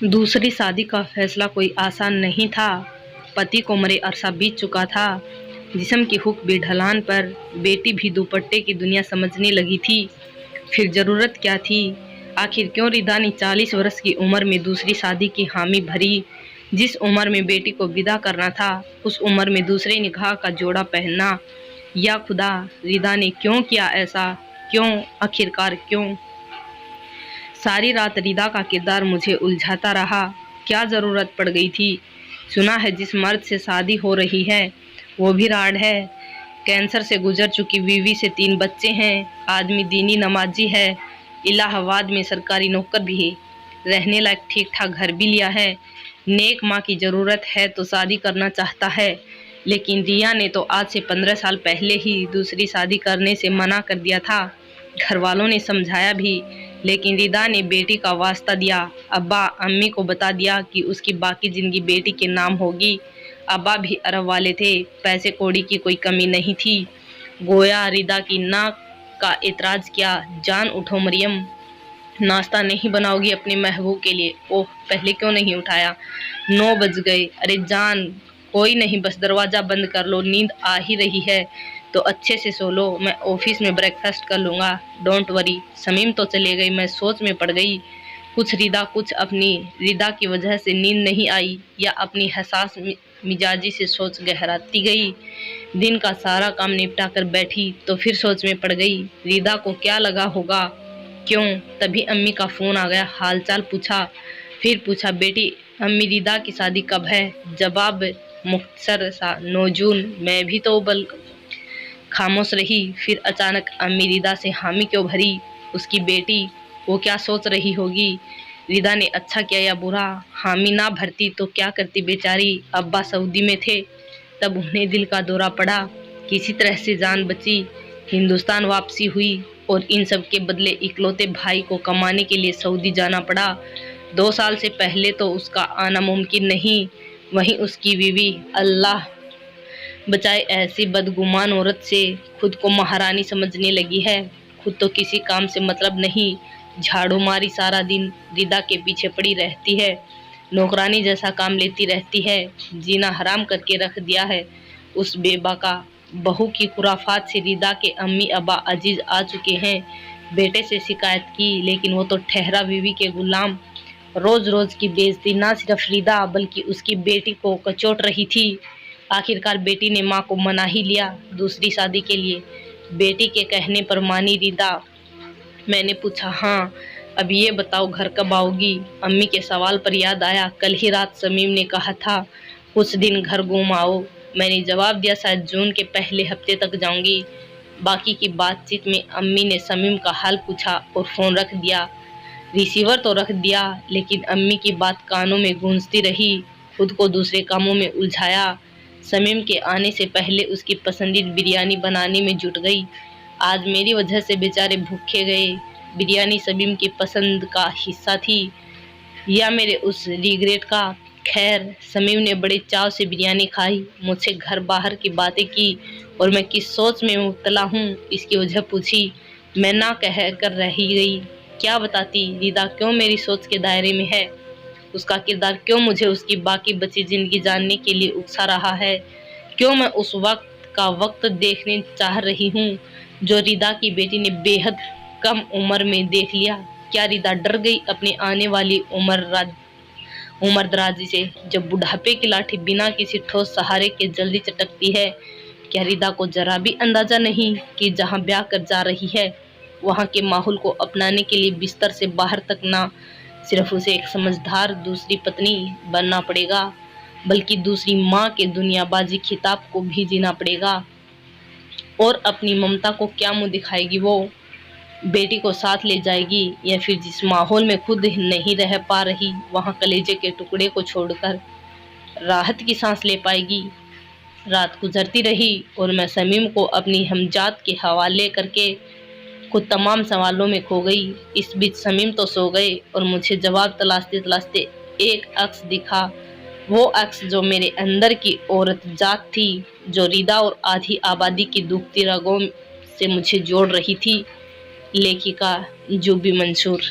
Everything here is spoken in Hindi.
दूसरी शादी का फैसला कोई आसान नहीं था। पति को मरे अरसा बीत चुका था। जिस्म की हुक भी ढलान पर, बेटी भी दुपट्टे की दुनिया समझने लगी थी। फिर जरूरत क्या थी? आखिर क्यों रिदा ने 40 वर्ष की उम्र में दूसरी शादी की हामी भरी? जिस उम्र में बेटी को विदा करना था, उस उम्र में दूसरे निकाह का जोड़ा पहनना। या खुदा, रिदा ने क्यों किया ऐसा? क्यों? आखिरकार क्यों? सारी रात रिदा का किरदार मुझे उलझाता रहा। क्या ज़रूरत पड़ गई थी? सुना है जिस मर्द से शादी हो रही है वो भी राड है। कैंसर से गुजर चुकी बीवी से 3 बच्चे हैं। आदमी दीनी नमाजी है। इलाहाबाद में सरकारी नौकर भी है। रहने लायक ठीक ठाक घर भी लिया है। नेक माँ की ज़रूरत है तो शादी करना चाहता है। लेकिन रिया ने तो आज से 15 साल पहले ही दूसरी शादी करने से मना कर दिया था। घर वालों ने समझाया भी, लेकिन रिदा ने बेटी का वास्ता दिया। अब्बा अम्मी को बता दिया कि उसकी बाकी ज़िंदगी बेटी के नाम होगी। अब्बा भी अरब वाले थे, पैसे कौड़ी की कोई कमी नहीं थी। गोया रिदा की ना का एतराज़ किया। जान उठो मरियम, नाश्ता नहीं बनाओगी अपने महबूब के लिए? ओह, पहले क्यों नहीं उठाया? 9 बज गए। अरे जान, कोई नहीं, बस दरवाज़ा बंद कर लो। नींद आ ही रही है तो अच्छे से सो लो। मैं ऑफिस में ब्रेकफास्ट कर लूँगा। Don't worry. समीम तो चले गई। मैं सोच में पड़ गई। कुछ रिदा, कुछ अपनी रिदा की वजह से नींद नहीं आई, या अपनी हसास मिजाजी से सोच गहराती गई। दिन का सारा काम निपटा कर बैठी तो फिर सोच में पड़ गई। रिदा को क्या लगा होगा? क्यों? तभी अम्मी का फ़ोन आ गया। हालचाल पूछा। फिर पूछा, बेटी अम्मी रिदा की शादी कब है? जवाब मुख्तसर सा, 9 जून। मैं भी तो खामोश रही। फिर अचानक अम्मी रिदा से हामी क्यों भरी? उसकी बेटी, वो क्या सोच रही होगी? रिदा ने अच्छा किया या बुरा? हामी ना भरती तो क्या करती बेचारी? अब्बा सऊदी में थे, तब उन्हें दिल का दौरा पड़ा। किसी तरह से जान बची। हिंदुस्तान वापसी हुई और इन सब के बदले इकलौते भाई को कमाने के लिए सऊदी जाना पड़ा। 2 साल से पहले तो उसका आना मुमकिन नहीं। वहीं उसकी बीवी, अल्लाह बचाए ऐसी बदगुमान औरत से, खुद को महारानी समझने लगी है। खुद तो किसी काम से मतलब नहीं। झाड़ू मारी सारा दिन, रिदा के पीछे पड़ी रहती है। नौकरानी जैसा काम लेती रहती है। जीना हराम करके रख दिया है उस बेबाका बहू की खुराफात से। रिदा के अम्मी अब्बा अजीज आ चुके हैं। बेटे से शिकायत की, लेकिन वो तो ठहरा बीवी के गुलाम। रोज रोज की बेइज्जती ना सिर्फ रिदा बल्कि उसकी बेटी को कचोट रही थी। आखिरकार बेटी ने माँ को मना ही लिया दूसरी शादी के लिए। बेटी के कहने पर मानी रिदा। मैंने पूछा, हाँ अब ये बताओ घर कब आओगी? अम्मी के सवाल पर याद आया, कल ही रात समीम ने कहा था कुछ दिन घर घूम आओ। मैंने जवाब दिया, शायद जून के पहले हफ्ते तक जाऊंगी। बाकी की बातचीत में अम्मी ने समीम का हाल पूछा और फ़ोन रख दिया। रिसीवर तो रख दिया, लेकिन अम्मी की बात कानों में गूंजती रही। खुद को दूसरे कामों में उलझाया। समीम के आने से पहले उसकी पसंदीदा बिरयानी बनाने में जुट गई। आज मेरी वजह से बेचारे भूखे गए। बिरयानी समीम की पसंद का हिस्सा थी या मेरे उस रिग्रेट का? खैर, समीम ने बड़े चाव से बिरयानी खाई, मुझसे घर बाहर की बातें की और मैं किस सोच में मुब्तला हूँ इसकी वजह पूछी। मैं ना कह कर रही गई। क्या बताती? रिदा क्यों मेरी सोच के दायरे में है? उसका किरदार क्यों मुझे उसकी बाकी बची ज़िंदगी जानने के लिए उकसा रहा है? क्यों मैं उस वक्त का वक्त देखने चाह रही हूँ जो रिदा की बेटी ने बेहद कम उम्र में देख लिया? क्या रिदा डर गई अपनी आने वाली उम्रदराजी से, जब बुढ़ापे की लाठी बिना किसी ठोस सहारे के जल्दी चटकती है? क्या रिदा को जरा भी अंदाजा नहीं कि जहाँ ब्याह कर जा रही है वहाँ के माहौल को अपनाने के लिए बिस्तर से बाहर तक ना सिर्फ उसे एक समझदार दूसरी पत्नी बनना पड़ेगा, बल्कि दूसरी माँ के दुनियाबाजी खिताब को भी जीना पड़ेगा। और अपनी ममता को क्या मुंह दिखाएगी वो? बेटी को साथ ले जाएगी या फिर जिस माहौल में खुद नहीं रह पा रही वहाँ कलेजे के टुकड़े को छोड़कर राहत की सांस ले पाएगी? रात गुजरती रही और मैं समीम को अपनी हमजात के हवाले करके खुद तमाम सवालों में खो गई। इस बीच समीम तो सो गए और मुझे जवाब तलाशते तलाशते एक अक्स दिखा। वो अक्स जो मेरे अंदर की औरत जात थी, जो रिदा और आधी आबादी की दुखती रगों से मुझे जोड़ रही थी। लेखिका जुबी मंसूर।